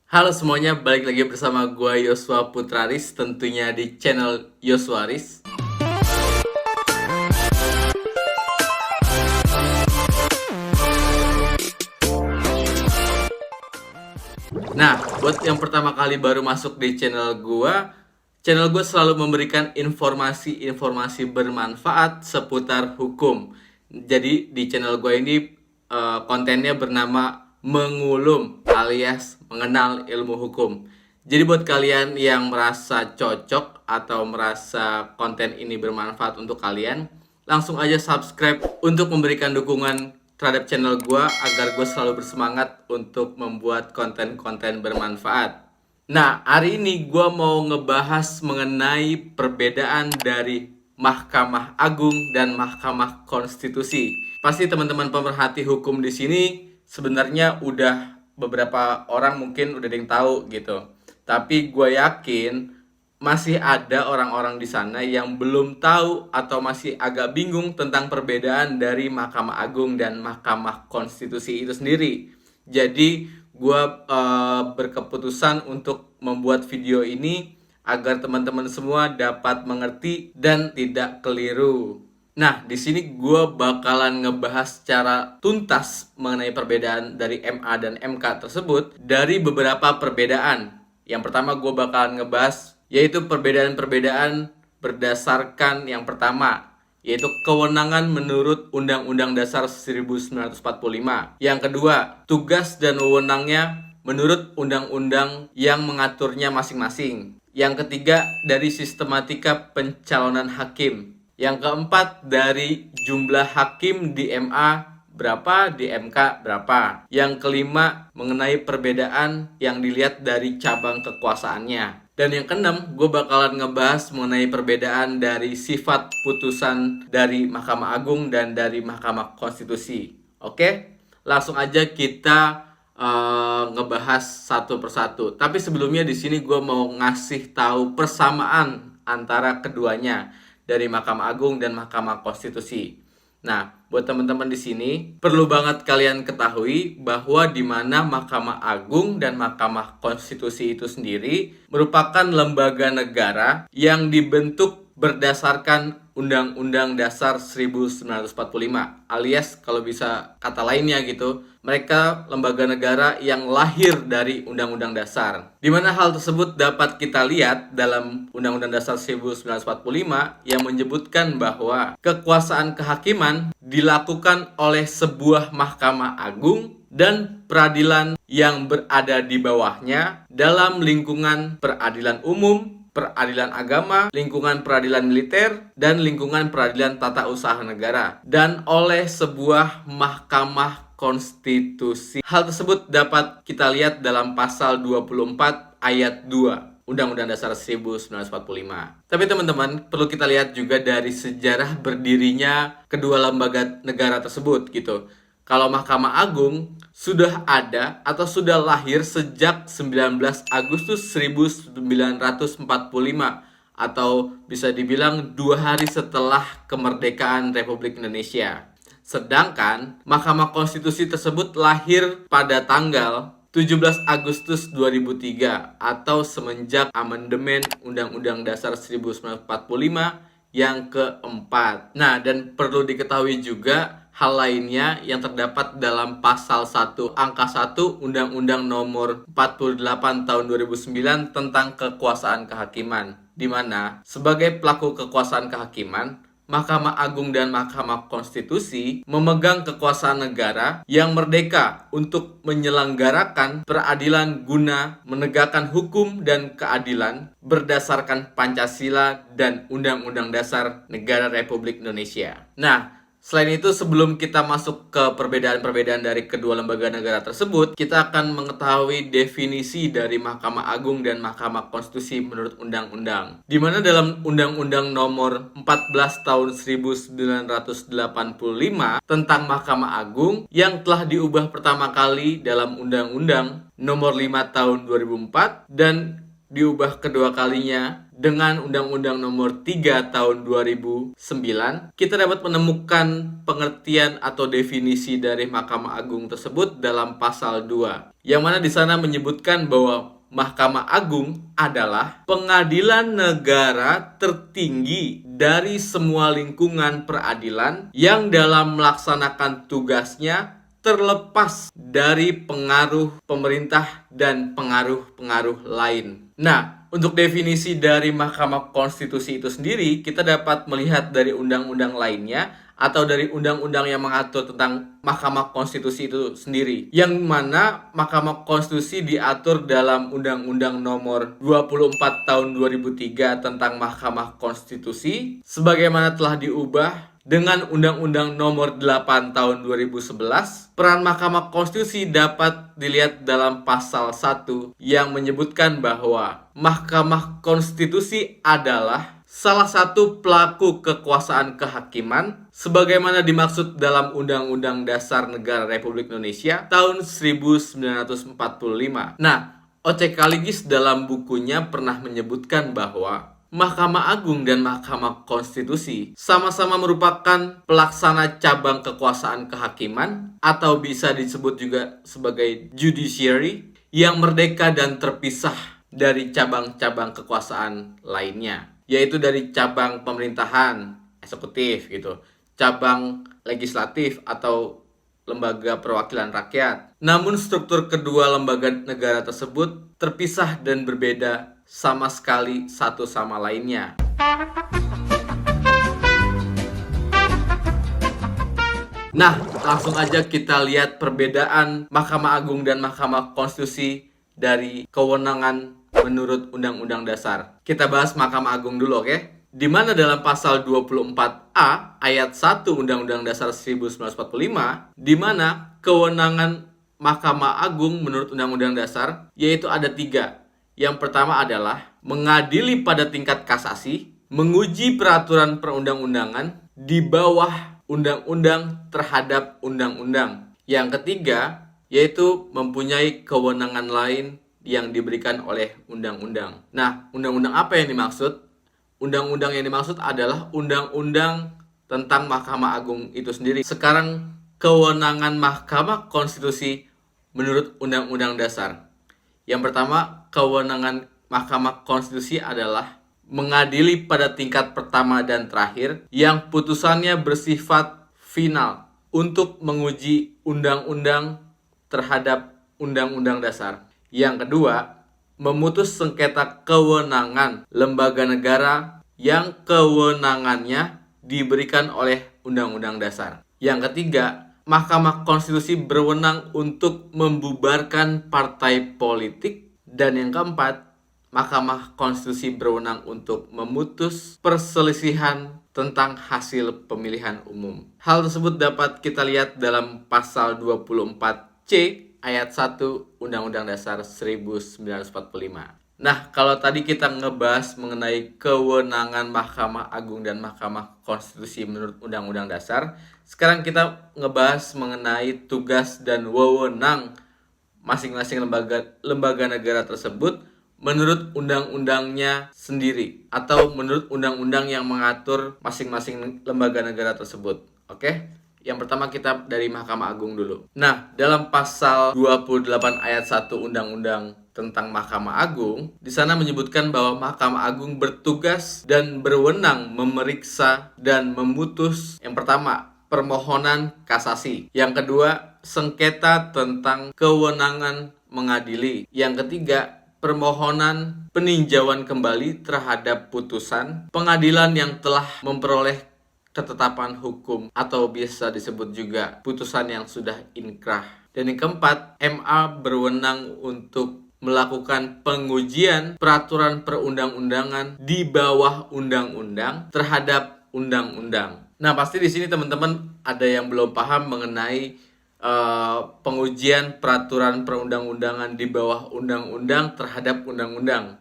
Halo semuanya, balik lagi bersama gua Yosua Putraris, tentunya di channel Yoswaris. Nah, buat yang pertama kali baru masuk di channel gua selalu memberikan informasi-informasi bermanfaat seputar hukum. Jadi di channel gua ini kontennya bernama Mengulum alias mengenal ilmu hukum. Jadi buat kalian yang merasa cocok atau merasa konten ini bermanfaat untuk kalian, langsung aja subscribe untuk memberikan dukungan terhadap channel gue agar gue selalu bersemangat untuk membuat konten-konten bermanfaat. Nah, hari ini gue mau ngebahas mengenai perbedaan dari Mahkamah Agung dan Mahkamah Konstitusi. Pasti teman-teman pemerhati hukum di sini sebenarnya udah beberapa orang mungkin udah ada yang tahu gitu. Tapi gue yakin masih ada orang-orang di sana yang belum tahu atau masih agak bingung tentang perbedaan dari Mahkamah Agung dan Mahkamah Konstitusi itu sendiri. Jadi gue berkeputusan untuk membuat video ini agar teman-teman semua dapat mengerti dan tidak keliru. Nah, di sini gue bakalan ngebahas secara tuntas mengenai perbedaan dari MA dan MK tersebut dari beberapa perbedaan. Yang pertama gue bakalan ngebahas yaitu perbedaan-perbedaan berdasarkan yang pertama, yaitu kewenangan menurut Undang-Undang Dasar 1945. Yang kedua, tugas dan wewenangnya menurut undang-undang yang mengaturnya masing-masing. Yang ketiga, dari sistematika pencalonan hakim. Yang keempat, dari jumlah hakim di MA berapa, di MK berapa. Yang kelima, mengenai perbedaan yang dilihat dari cabang kekuasaannya. Dan yang keenam, gue bakalan ngebahas mengenai perbedaan dari sifat putusan dari Mahkamah Agung dan dari Mahkamah Konstitusi. Oke, langsung aja kita ngebahas satu persatu. Tapi sebelumnya di sini gue mau ngasih tahu persamaan antara keduanya dari Mahkamah Agung dan Mahkamah Konstitusi. Nah, buat teman-teman di sini perlu banget kalian ketahui bahwa di mana Mahkamah Agung dan Mahkamah Konstitusi itu sendiri merupakan lembaga negara yang dibentuk berdasarkan Undang-Undang Dasar 1945, alias kalau bisa kata lainnya gitu, mereka lembaga negara yang lahir dari Undang-Undang Dasar. Di mana hal tersebut dapat kita lihat dalam Undang-Undang Dasar 1945 yang menyebutkan bahwa kekuasaan kehakiman dilakukan oleh sebuah Mahkamah Agung dan peradilan yang berada di bawahnya dalam lingkungan peradilan umum, peradilan agama, lingkungan peradilan militer, dan lingkungan peradilan tata usaha negara, dan oleh sebuah Mahkamah Konstitusi. Hal tersebut dapat kita lihat dalam pasal 24 ayat 2 Undang-Undang Dasar 1945. Tapi teman-teman, perlu kita lihat juga dari sejarah berdirinya kedua lembaga negara tersebut gitu. Kalau Mahkamah Agung sudah ada atau sudah lahir sejak 19 Agustus 1945 atau bisa dibilang 2 hari setelah kemerdekaan Republik Indonesia. Sedangkan Mahkamah Konstitusi tersebut lahir pada tanggal 17 Agustus 2003 atau semenjak amandemen Undang-Undang Dasar 1945 yang keempat. Nah, dan perlu diketahui juga hal lainnya yang terdapat dalam pasal 1 angka 1 Undang-Undang Nomor 48 Tahun 2009 tentang kekuasaan kehakiman, di mana sebagai pelaku kekuasaan kehakiman, Mahkamah Agung dan Mahkamah Konstitusi memegang kekuasaan negara yang merdeka untuk menyelenggarakan peradilan guna menegakkan hukum dan keadilan berdasarkan Pancasila dan Undang-Undang Dasar Negara Republik Indonesia. Nah, selain itu, sebelum kita masuk ke perbedaan-perbedaan dari kedua lembaga negara tersebut, kita akan mengetahui definisi dari Mahkamah Agung dan Mahkamah Konstitusi menurut undang-undang. Di mana dalam Undang-Undang Nomor 14 Tahun 1985 tentang Mahkamah Agung yang telah diubah pertama kali dalam Undang-Undang Nomor 5 Tahun 2004 dan diubah kedua kalinya dengan Undang-Undang Nomor 3 Tahun 2009, kita dapat menemukan pengertian atau definisi dari Mahkamah Agung tersebut dalam pasal 2, yang mana di sana menyebutkan bahwa Mahkamah Agung adalah pengadilan negara tertinggi dari semua lingkungan peradilan yang dalam melaksanakan tugasnya terlepas dari pengaruh pemerintah dan pengaruh-pengaruh lain. Nah, untuk definisi dari Mahkamah Konstitusi itu sendiri, kita dapat melihat dari undang-undang lainnya atau dari undang-undang yang mengatur tentang Mahkamah Konstitusi itu sendiri. Yang mana Mahkamah Konstitusi diatur dalam Undang-Undang Nomor 24 Tahun 2003 tentang Mahkamah Konstitusi, sebagaimana telah diubah dengan Undang-Undang Nomor 8 Tahun 2011. Peran Mahkamah Konstitusi dapat dilihat dalam pasal 1 yang menyebutkan bahwa Mahkamah Konstitusi adalah salah satu pelaku kekuasaan kehakiman sebagaimana dimaksud dalam Undang-Undang Dasar Negara Republik Indonesia tahun 1945. Nah, O.C. Kaligis dalam bukunya pernah menyebutkan bahwa Mahkamah Agung dan Mahkamah Konstitusi sama-sama merupakan pelaksana cabang kekuasaan kehakiman atau bisa disebut juga sebagai judiciary yang merdeka dan terpisah dari cabang-cabang kekuasaan lainnya, yaitu dari cabang pemerintahan, eksekutif gitu, cabang legislatif atau lembaga perwakilan rakyat. Namun struktur kedua lembaga negara tersebut terpisah dan berbeda sama sekali satu sama lainnya. Nah, langsung aja kita lihat perbedaan Mahkamah Agung dan Mahkamah Konstitusi dari kewenangan menurut Undang-Undang Dasar. Kita bahas Mahkamah Agung dulu, oke? Di mana dalam pasal 24A ayat 1 Undang-Undang Dasar 1945, di mana kewenangan Mahkamah Agung menurut Undang-Undang Dasar yaitu ada 3. Yang pertama adalah mengadili pada tingkat kasasi, menguji peraturan perundang-undangan di bawah undang-undang terhadap undang-undang. Yang ketiga, yaitu mempunyai kewenangan lain yang diberikan oleh undang-undang. Nah, undang-undang apa yang dimaksud? Undang-undang yang dimaksud adalah undang-undang tentang Mahkamah Agung itu sendiri. Sekarang, kewenangan Mahkamah Konstitusi menurut Undang-Undang Dasar. Yang pertama, kewenangan Mahkamah Konstitusi adalah mengadili pada tingkat pertama dan terakhir yang putusannya bersifat final untuk menguji undang-undang terhadap Undang-Undang Dasar. Yang kedua, memutus sengketa kewenangan lembaga negara yang kewenangannya diberikan oleh Undang-Undang Dasar. Yang ketiga, Mahkamah Konstitusi berwenang untuk membubarkan partai politik. Dan yang keempat, Mahkamah Konstitusi berwenang untuk memutus perselisihan tentang hasil pemilihan umum. Hal tersebut dapat kita lihat dalam pasal 24C ayat 1 Undang-Undang Dasar 1945. Nah, kalau tadi kita ngebahas mengenai kewenangan Mahkamah Agung dan Mahkamah Konstitusi menurut Undang-Undang Dasar, sekarang kita ngebahas mengenai tugas dan wewenang masing-masing lembaga negara tersebut menurut undang-undangnya sendiri atau menurut undang-undang yang mengatur masing-masing lembaga negara tersebut. Oke? Yang pertama kita dari Mahkamah Agung dulu. Nah, dalam pasal 28 ayat 1 Undang-Undang tentang Mahkamah Agung, di sana menyebutkan bahwa Mahkamah Agung bertugas dan berwenang memeriksa dan memutus yang pertama, permohonan kasasi. Yang kedua, sengketa tentang kewenangan mengadili. Yang ketiga, permohonan peninjauan kembali terhadap putusan pengadilan yang telah memperoleh ketetapan hukum atau biasa disebut juga putusan yang sudah inkrah. Dan yang keempat, MA berwenang untuk melakukan pengujian peraturan perundang-undangan di bawah undang-undang terhadap undang-undang. Nah, pasti di sini teman-teman ada yang belum paham mengenai pengujian peraturan perundang-undangan di bawah undang-undang terhadap undang-undang.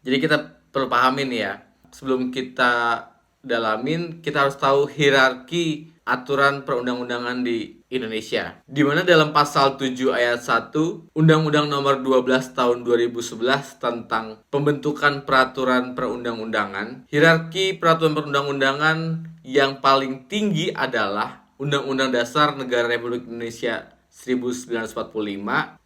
Jadi kita perlu pahamin ya. Sebelum kita dalamin, kita harus tahu hierarki aturan perundang-undangan di Indonesia. Di mana dalam pasal 7 ayat 1 Undang-Undang Nomor 12 Tahun 2011 tentang pembentukan peraturan perundang-undangan, hierarki peraturan perundang-undangan yang paling tinggi adalah Undang-Undang Dasar Negara Republik Indonesia 1945,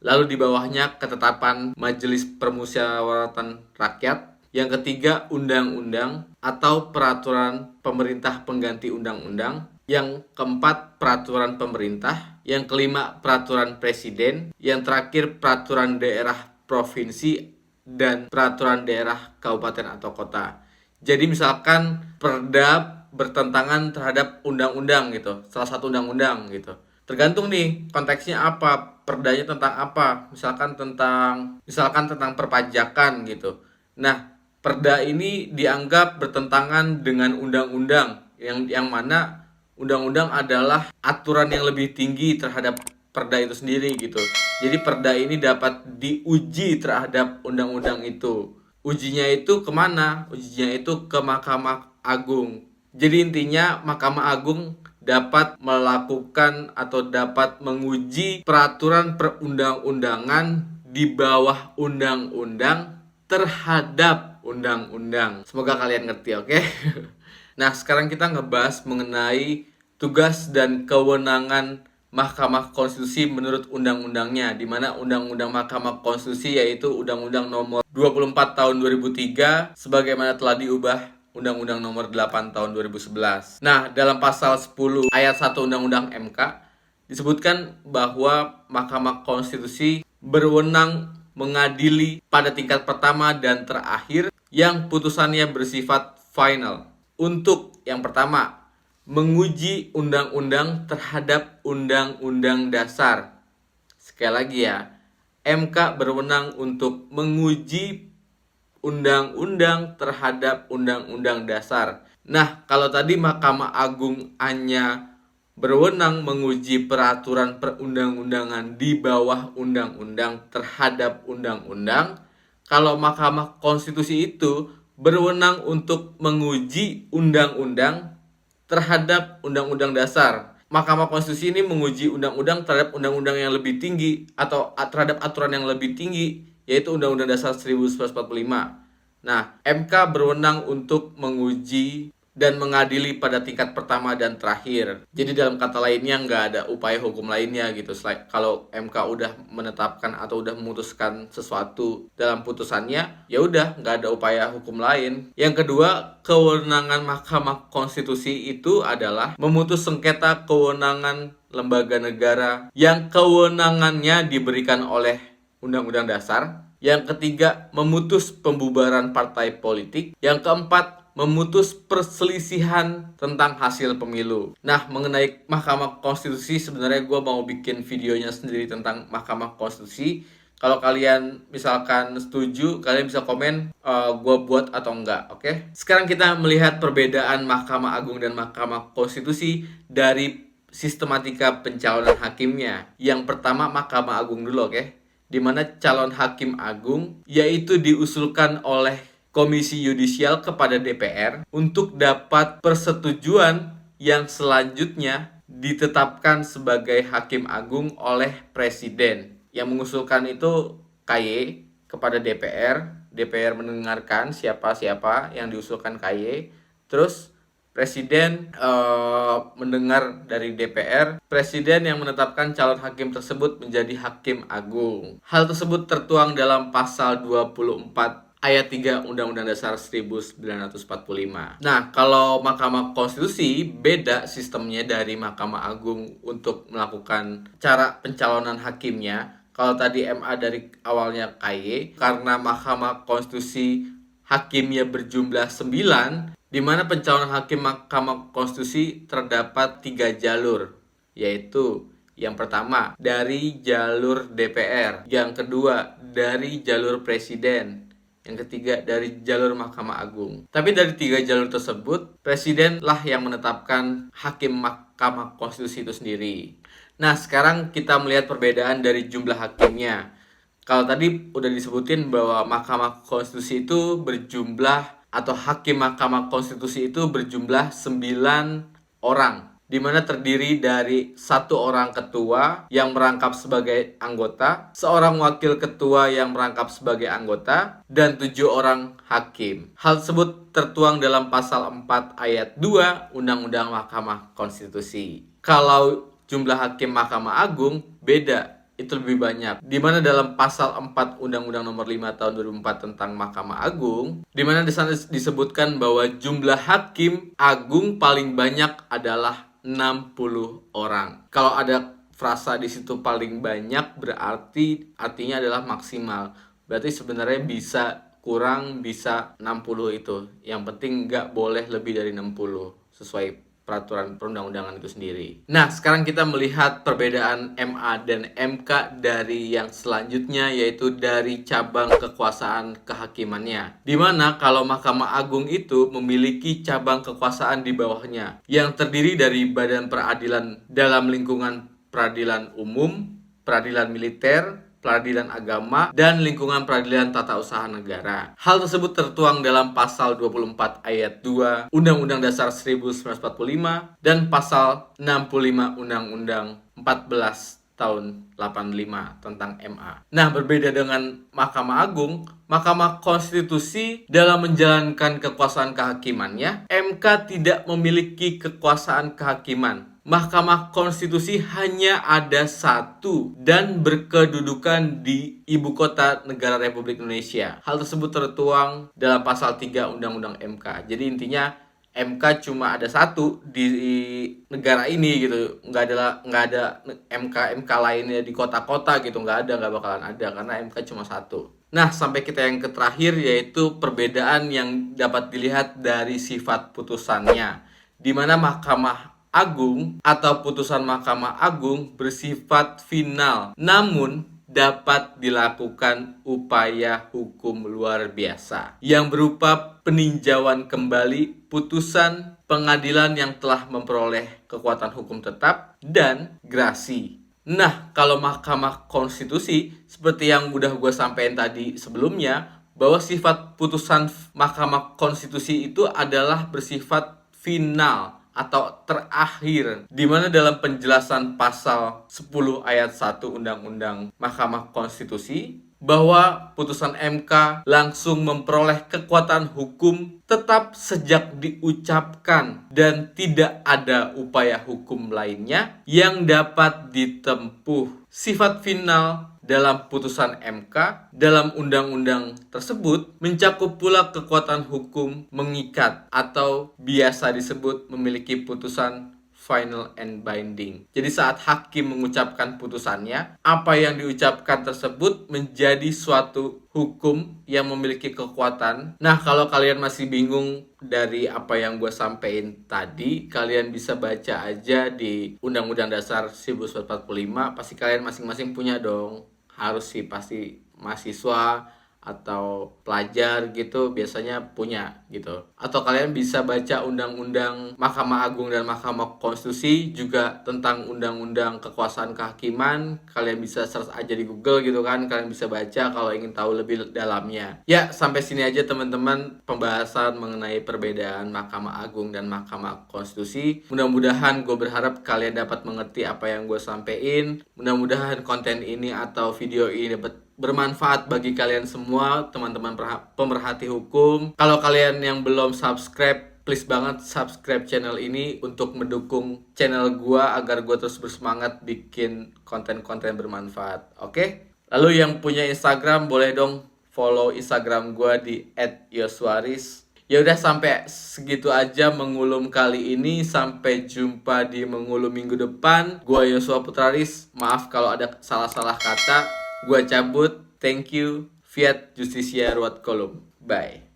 lalu di bawahnya ketetapan Majelis Permusyawaratan Rakyat. Yang ketiga, undang-undang atau peraturan pemerintah pengganti undang-undang. Yang keempat, peraturan pemerintah. Yang kelima, peraturan presiden. Yang terakhir, peraturan daerah provinsi dan peraturan daerah kabupaten atau kota. Jadi misalkan perda bertentangan terhadap undang-undang gitu, salah satu undang-undang gitu. Tergantung nih konteksnya apa, perdanya tentang apa. Misalkan tentang perpajakan gitu. Nah, perda ini dianggap bertentangan dengan undang-undang yang mana undang-undang adalah aturan yang lebih tinggi terhadap perda itu sendiri gitu. Jadi perda ini dapat diuji terhadap undang-undang itu. Ujinya itu kemana? Ujinya itu ke Mahkamah Agung. Jadi intinya Mahkamah Agung dapat melakukan atau dapat menguji peraturan perundang-undangan di bawah undang-undang terhadap undang-undang. Semoga kalian ngerti, oke? Nah, sekarang kita ngebahas mengenai tugas dan kewenangan Mahkamah Konstitusi menurut undang-undangnya, di mana Undang-Undang Mahkamah Konstitusi yaitu Undang-Undang Nomor 24 Tahun 2003 sebagaimana telah diubah Undang-Undang Nomor 8 Tahun 2011. Nah, dalam pasal 10 ayat 1 Undang-Undang MK disebutkan bahwa Mahkamah Konstitusi berwenang mengadili pada tingkat pertama dan terakhir yang putusannya bersifat final. Untuk yang pertama, menguji undang-undang terhadap undang-undang dasar. Sekali lagi ya, MK berwenang untuk menguji undang-undang terhadap undang-undang dasar. Nah, kalau tadi Mahkamah Agung hanya berwenang menguji peraturan perundang-undangan di bawah undang-undang terhadap undang-undang, kalau Mahkamah Konstitusi itu berwenang untuk menguji undang-undang terhadap undang-undang dasar. Mahkamah Konstitusi ini menguji undang-undang terhadap undang-undang yang lebih tinggi atau terhadap aturan yang lebih tinggi, yaitu Undang-Undang Dasar 1945. Nah, MK berwenang untuk menguji dan mengadili pada tingkat pertama dan terakhir. Jadi dalam kata lainnya nggak ada upaya hukum lainnya gitu. Kalau MK udah menetapkan atau udah memutuskan sesuatu dalam putusannya, ya udah nggak ada upaya hukum lain. Yang kedua, kewenangan Mahkamah Konstitusi itu adalah memutus sengketa kewenangan lembaga negara yang kewenangannya diberikan oleh Undang-Undang Dasar. Yang ketiga, memutus pembubaran partai politik. Yang keempat, memutus perselisihan tentang hasil pemilu. Nah, mengenai Mahkamah Konstitusi sebenarnya gue mau bikin videonya sendiri tentang Mahkamah Konstitusi. Kalau kalian misalkan setuju, kalian bisa komen gue buat atau enggak, oke? Sekarang kita melihat perbedaan Mahkamah Agung dan Mahkamah Konstitusi dari sistematika pencalonan hakimnya. Yang pertama Mahkamah Agung dulu, oke? Di mana calon hakim agung yaitu diusulkan oleh Komisi Yudisial kepada DPR untuk dapat persetujuan yang selanjutnya ditetapkan sebagai hakim agung oleh Presiden. Yang mengusulkan itu KY kepada DPR. DPR mendengarkan siapa-siapa yang diusulkan KY. Terus Presiden mendengar dari DPR, Presiden yang menetapkan calon hakim tersebut menjadi hakim agung. Hal tersebut tertuang dalam pasal 24 ayat 3 Undang-Undang Dasar 1945. Nah, kalau Mahkamah Konstitusi beda sistemnya dari Mahkamah Agung untuk melakukan cara pencalonan hakimnya. Kalau tadi MA dari awalnya KY, karena Mahkamah Konstitusi hakimnya berjumlah 9, di mana pencalonan hakim Mahkamah Konstitusi terdapat 3 jalur, yaitu yang pertama dari jalur DPR, yang kedua dari jalur Presiden, yang ketiga dari jalur Mahkamah Agung. Tapi dari 3 jalur tersebut, Presidenlah yang menetapkan hakim Mahkamah Konstitusi itu sendiri. Nah, sekarang kita melihat perbedaan dari jumlah hakimnya. Kalau tadi udah disebutin bahwa Mahkamah Konstitusi itu berjumlah atau hakim Mahkamah Konstitusi itu berjumlah 9 orang. di mana terdiri dari 1 orang ketua yang merangkap sebagai anggota, seorang wakil ketua yang merangkap sebagai anggota, dan 7 orang hakim. Hal tersebut tertuang dalam pasal 4 ayat 2 Undang-Undang Mahkamah Konstitusi. Kalau jumlah hakim Mahkamah Agung beda, itu lebih banyak. Di mana dalam pasal 4 Undang-Undang Nomor 5 Tahun 2004 tentang Mahkamah Agung, di mana di sana disebutkan bahwa jumlah hakim agung paling banyak adalah 60 orang. Kalau ada frasa di situ paling banyak berarti artinya adalah maksimal. Berarti sebenarnya bisa kurang, bisa 60 itu. Yang penting nggak boleh lebih dari 60 sesuai peraturan perundang-undangan itu sendiri. Nah, sekarang kita melihat perbedaan MA dan MK dari yang selanjutnya, yaitu dari cabang kekuasaan kehakimannya. Dimana kalau Mahkamah Agung itu memiliki cabang kekuasaan di bawahnya, yang terdiri dari badan peradilan dalam lingkungan peradilan umum, peradilan militer, peradilan agama, dan lingkungan peradilan tata usaha negara. Hal tersebut tertuang dalam pasal 24 ayat 2 Undang-Undang Dasar 1945 dan pasal 65 Undang-Undang 14 tahun 85 tentang MA. Nah, berbeda dengan Mahkamah Agung, Mahkamah Konstitusi dalam menjalankan kekuasaan kehakimannya, MK tidak memiliki kekuasaan kehakiman. Mahkamah Konstitusi hanya ada satu dan berkedudukan di Ibu Kota Negara Republik Indonesia. Hal tersebut tertuang dalam pasal 3 Undang-Undang MK. Jadi intinya MK cuma ada satu di negara ini gitu. Nggak ada MK lainnya di kota-kota gitu. Nggak bakalan ada karena MK cuma satu. Nah, sampai kita yang terakhir, yaitu perbedaan yang dapat dilihat dari sifat putusannya, di mana Mahkamah Agung atau putusan Mahkamah Agung bersifat final, namun dapat dilakukan upaya hukum luar biasa yang berupa peninjauan kembali putusan pengadilan yang telah memperoleh kekuatan hukum tetap dan grasi. Nah, kalau Mahkamah Konstitusi, seperti yang udah gue sampaikan tadi sebelumnya, bahwa sifat putusan Mahkamah Konstitusi itu adalah bersifat final atau terakhir, di mana dalam penjelasan pasal 10 ayat 1 Undang-Undang Mahkamah Konstitusi bahwa putusan MK langsung memperoleh kekuatan hukum tetap sejak diucapkan dan tidak ada upaya hukum lainnya yang dapat ditempuh. Sifat final dalam putusan MK dalam undang-undang tersebut mencakup pula kekuatan hukum mengikat atau biasa disebut memiliki putusan final and binding. Jadi saat hakim mengucapkan putusannya, apa yang diucapkan tersebut menjadi suatu hukum yang memiliki kekuatan. Nah, kalau kalian masih bingung dari apa yang gue sampein tadi, kalian bisa baca aja di Undang-Undang Dasar 1945. Pasti kalian masing-masing punya dong. Harus sih, pasti mahasiswa atau pelajar gitu biasanya punya gitu. Atau kalian bisa baca Undang-Undang Mahkamah Agung dan Mahkamah Konstitusi juga tentang Undang-Undang Kekuasaan Kehakiman. Kalian bisa search aja di Google gitu kan. Kalian bisa baca kalau ingin tahu lebih dalamnya. Ya, sampai sini aja teman-teman pembahasan mengenai perbedaan Mahkamah Agung dan Mahkamah Konstitusi. Mudah-mudahan gue berharap kalian dapat mengerti apa yang gue sampein. Mudah-mudahan konten ini atau video ini dapat bermanfaat bagi kalian semua, teman-teman pemerhati hukum. Kalau kalian yang belum subscribe, please banget subscribe channel ini untuk mendukung channel gua agar gua terus bersemangat bikin konten-konten bermanfaat. Oke? Lalu yang punya Instagram boleh dong follow Instagram gua di @yoswaris. Ya udah, sampai segitu aja mengulum kali ini. Sampai jumpa di mengulum minggu depan. Gua Yosua Putraris. Maaf kalau ada salah-salah kata. Gua cabut. Thank you. Fiat Justisia Ruat Kolom. Bye.